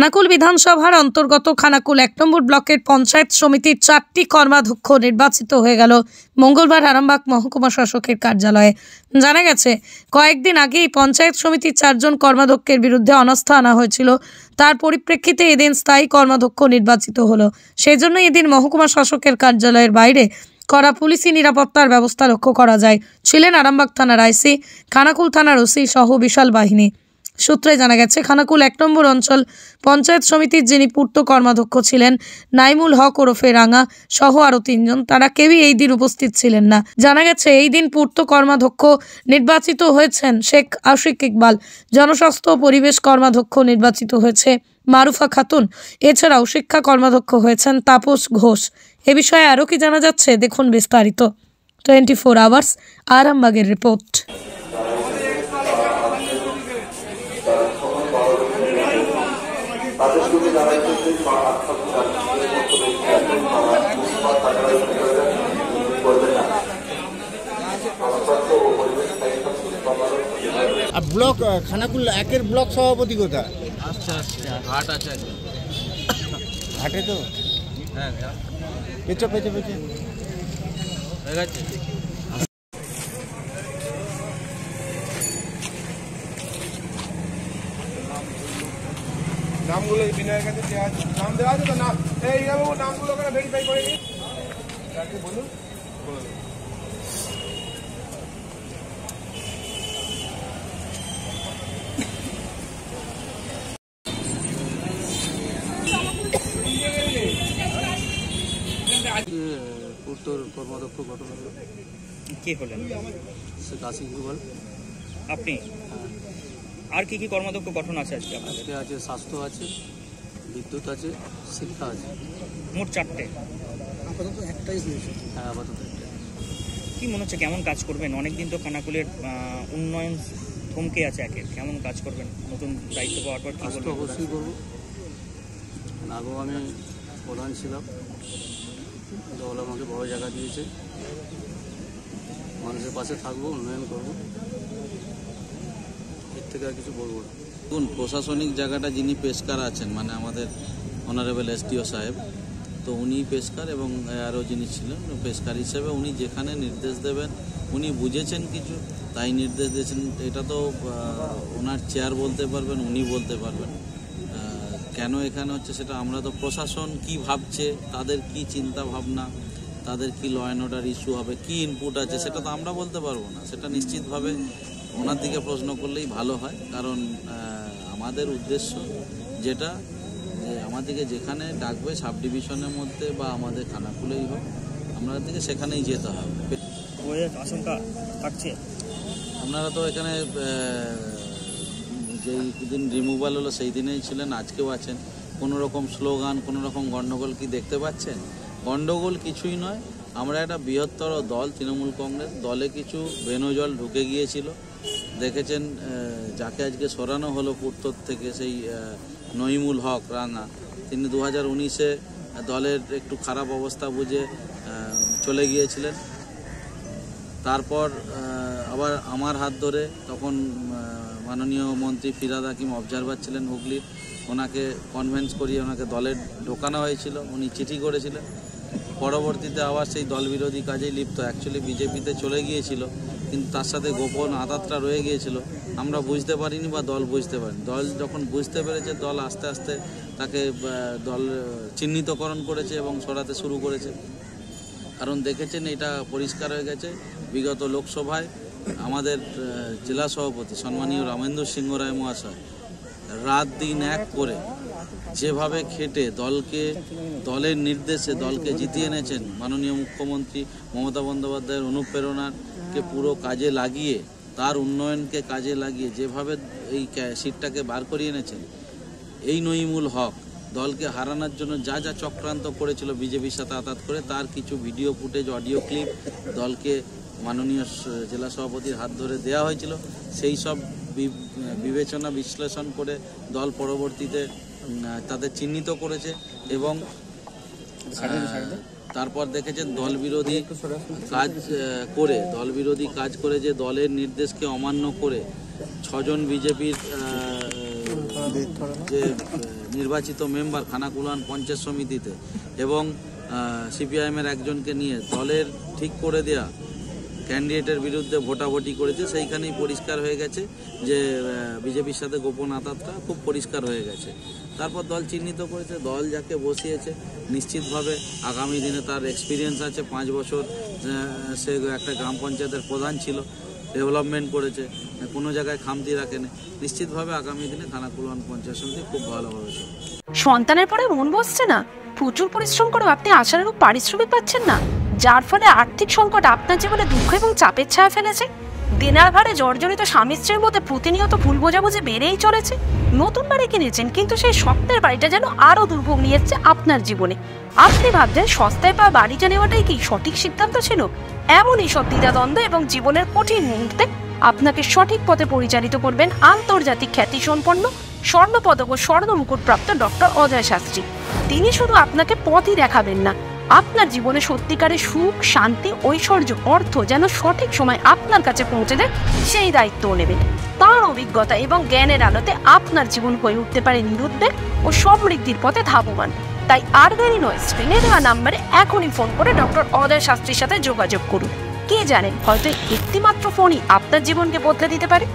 খানাকুল বিধানসভার অন্তর্গত খানাকুল ১ নম্বর ব্লকের পঞ্চায়েত সমিতির ৪টি কর্মাধ্যক্ষ নির্বাচিত হয়ে গেল মঙ্গলবার আরামবাগ মহকুমা শাসকের কার্যালয়ে। জানা গেছে, কয়েকদিন আগেই পঞ্চায়েত সমিতির ৪ জন কর্মাধ্যক্ষের বিরুদ্ধে অনাস্থা আনা হয়েছিল। তার পরিপ্রেক্ষিতে এদিন স্থায়ী কর্মাধ্যক্ষ নির্বাচিত হলো। সেই জন্য এদিন মহকুমা শাসকের কার্যালয়ের বাইরে কড়া পুলিশি নিরাপত্তার ব্যবস্থা লক্ষ্য করা যায়। ছিলেন আরামবাগ থানার আইসি, খানাকুল থানার ওসি সহ বিশাল বাহিনী। সূত্রে জানা গেছে, খানাকুল ১ নম্বর অঞ্চল পঞ্চায়েত সমিতির যিনি পূর্ত কর্মাধ্যক্ষ ছিলেন নাইমুল হক ওরফে রাঙা সহ আরও ৩ জন, তারা কেউই এই দিন উপস্থিত ছিলেন না। জানা গেছে, এই দিন পূর্ত কর্মাধ্যক্ষ নির্বাচিত হয়েছেন শেখ আশিক ইকবাল। জনস্বাস্থ্য ও পরিবেশ কর্মাধ্যক্ষ নির্বাচিত হয়েছে মারুফা খাতুন। এছাড়াও শিক্ষা কর্মাধ্যক্ষ হয়েছেন তাপস ঘোষ। এ বিষয়ে আরও কি জানা যাচ্ছে, দেখুন বিস্তারিত। 24 আওয়ার্স আরামবাগের রিপোর্ট। ব্লক খানাকুল ১-এর ব্লক সভাপতি কোথায়? আচ্ছা ঘাট আছে, ঘাটে তো হ্যাঁ পেছনে হয়ে গেছে। নামগুলো বিনয়ের কাছে দেওয়া আছে, নাম দেওয়া আছে তো, নাম এই নামগুলো করে ভেরিফাই করে নিন। বলুন পূর্ত কর্মাধ্যক্ষ গঠন হলো। কে হলেন? শেখ আশিক ইকবাল। আপনি? আর কি কি কর্মাধ্যক্ষ গঠন আছে আজকে? আজকে আছে স্বাস্থ্য আছে, বিদ্যুৎ আছে, শিক্ষা আছে। মোট 4টে। আপাতত একটাই হয়েছে। হ্যাঁ, আপাতত কি মনে হচ্ছে কেমন কাজ করবেন? অনেকদিন তো খানাকুলের উন্নয়ন থমকে আছে, কেমন কাজ করবেন নতুন দায়িত্ব পাওয়ার পর? কাজ তো অবশ্যই করবো। আগেও আমি প্রধান ছিলাম, দল আমাকে বড় জায়গা দিয়েছে। মানুষের পাশে থাকবো, উন্নয়ন করবো, এর থেকে আর কিছু বলবো না। দেখুন, প্রশাসনিক জায়গাটা যিনি পেশকার আছেন, মানে আমাদের অনারেবল এসডিও সাহেব, তো উনি পেশকার এবং আরও যিনি ছিলেন পেশকার হিসেবে উনি যেখানে নির্দেশ দেবেন, উনি বুঝেছেন কিছু তাই নির্দেশ দিয়েছেন। এটা তো ওনার চেয়ার বলতে পারবেন, উনি বলতে পারবেন। কেন এখানে হচ্ছে সেটা আমরা তো, প্রশাসন কি ভাবছে, তাদের কি চিন্তা ভাবনা, তাদের কি ল অ্যান্ড অর্ডার ইস্যু হবে, কি ইনপুট আছে, সেটা তো আমরা বলতে পারবো না। সেটা নিশ্চিতভাবে ওনার দিকে প্রশ্ন করলেই ভালো হয়। কারণ আমাদের উদ্দেশ্য যেটা, যে আমাদেরকে যেখানে ডাকবে সাব ডিভিশনের মধ্যে বা আমাদের খানাকুলেই হোক, আমাদের দিকে সেখানেই যেতে হবে। আশঙ্কা থাকছে। আপনারা তো এখানে যেই দিন রিমুভাল হলো সেই দিনেই ছিলেন, আজকেও আছেন। কোনো রকম স্লোগান, কোনো রকম গণ্ডগোল কি দেখতে পাচ্ছেন? গণ্ডগোল কিছুই নয়। আমরা একটা বৃহত্তর দল, তৃণমূল কংগ্রেস, দলে কিছু বেনজল ঢুকে গিয়েছিল। দেখেছেন যাকে আজকে সরানো হলো পূর্তর থেকে, সেই নইমুল হক রাঙা, তিনি 2019-এ দলের একটু খারাপ অবস্থা বুঝে চলে গিয়েছিলেন। তারপর আবার আমার হাত ধরে, তখন মাননীয় মন্ত্রী ফিরহাদ হাকিম অবজারভার ছিলেন হুগলির, ওনাকে কনভিন্স করিয়ে ওনাকে দলে ঢোকানো হয়েছিল। উনি চিঠি করেছিলেন। পরবর্তীতে আবার সেই দল বিরোধী কাজেই লিপ্ত, অ্যাকচুয়ালি বিজেপিতে চলে গিয়েছিল, কিন্তু তার সাথে গোপন আঘাতটা রয়ে গিয়েছিল। আমরা বুঝতে পারিনি বা দল বুঝতে পারিনি। দল যখন বুঝতে পেরেছে, দল আস্তে আস্তে তাকে দল চিহ্নিতকরণ করেছে এবং সরাতে শুরু করেছে। কারণ দেখেছেন, এটা পরিষ্কার হয়ে গেছে, বিগত লোকসভায় আমাদের জেলা সভাপতি সম্মানীয় রামেন্দর সিংহ রায় মহাশয় রাত দিন এক করে যেভাবে খেটে দলের নির্দেশে দলকে জিতিয়ে এনেছেন, মাননীয় মুখ্যমন্ত্রী মমতা বন্দ্যোপাধ্যায়ের অনুপ্রেরণাকে পুরো কাজে লাগিয়ে, তার উন্নয়নকে কাজে লাগিয়ে যেভাবে এই সিটটাকে বার করিয়ে এনেছেন, এই নইমুল হক দলকে হারানোর জন্য যা যা চক্রান্ত করেছিল বিজেপির সাথে আঘাত করে, তার কিছু ভিডিও ফুটেজ, অডিও ক্লিপ দলকে মাননীয় জেলা সভাপতির হাত ধরে দেওয়া হয়েছিল। সেই সব বিবেচনা বিশ্লেষণ করে দল পরবর্তীতে তাদের চিহ্নিত করেছে এবং তারপর দেখেছেন দল বিরোধী কাজ করে যে দলের নির্দেশকে অমান্য করে 6 জন বিজেপির যে নির্বাচিত মেম্বার খানাকুলান পঞ্চায়েত সমিতিতে এবং সিপিআইএমের একজনকে নিয়ে দলের ঠিক করে দেয়া ক্যান্ডিডেটের বিরুদ্ধে ভোটাভুটি করেছে, সেইখানেই পরিষ্কার হয়ে গেছে যে বিজেপির সাথে গোপন আঁতাতটা খুব পরিষ্কার হয়ে গেছে। তারপর দল চিহ্নিত করেছে, দল যাকে বসিয়েছে নিশ্চিতভাবে আগামী দিনে তার এক্সপিরিয়েন্স আছে, 5 বছর সে একটা গ্রাম পঞ্চায়েতের প্রধান ছিল, ডেভেলপমেন্ট করেছে, কোনো জায়গায় খামতি রাখেনি, নিশ্চিতভাবে আগামী দিনে খানাকুলান পঞ্চায়েত সমিতি খুব ভালোভাবে চলবে। সন্তানের পরে মন বসছে না, প্রচুর পরিশ্রম করেও আপনি আশানুরূপ পারিশ্রমিক পাচ্ছেন না, যার ফলে আর্থিক সংকট আপনার জীবনে দুঃখ এবং চাপের ছায়া ফেলেছে। দিনার ভারে জর্জরিত স্বামী স্ত্রীর মধ্যে প্রতিনিয়ত ভুল বোঝাবুঝি বেড়েই চলেছে। নতুন বাড়ি কিনেছেন, কিন্তু সেই স্বপ্নের বাড়িটা যেন আরো দুর্ভোগ নিয়ে এসছে আপনার জীবনে। আপনি ভাবছেন সস্তায় পাওয়া বাড়িটা নেওয়াটাই কি সঠিক সিদ্ধান্ত ছিল? এমনই সব দ্বিধাদ্বন্দ্ব এবং জীবনের কঠিন মুহূর্তে আপনাকে সঠিক পথে পরিচালিত করবেন আন্তর্জাতিক খ্যাতিসম্পন্ন স্বর্ণপদক ও স্বর্ণ মুকুটপ্রাপ্ত ডক্টর অজয় শাস্ত্রী। তিনি শুধু আপনাকে পথই দেখাবেন না, আপনার জীবনে সত্যিকারের সুখ, শান্তি, ঐশ্বর্য, অর্থ যেন সঠিক সময় আপনার কাছে পৌঁছে দেয় সেই দায়িত্বও নেবেন। তাঁর অভিজ্ঞতা এবং জ্ঞানের আলোতে আপনার জীবন হয়ে উঠতে পারে নিরুদ্বেগ ও সমৃদ্ধির পথে ধাবমান। তাই আর দেরি নয়, স্ক্রিনে দেওয়া নাম্বারে এখনই ফোন করে ডক্টর অজয় শাস্ত্রীর সাথে যোগাযোগ করুন। কে জানেন, হয়তো একটিমাত্র ফোনই আপনার জীবনকে বদলে দিতে পারে।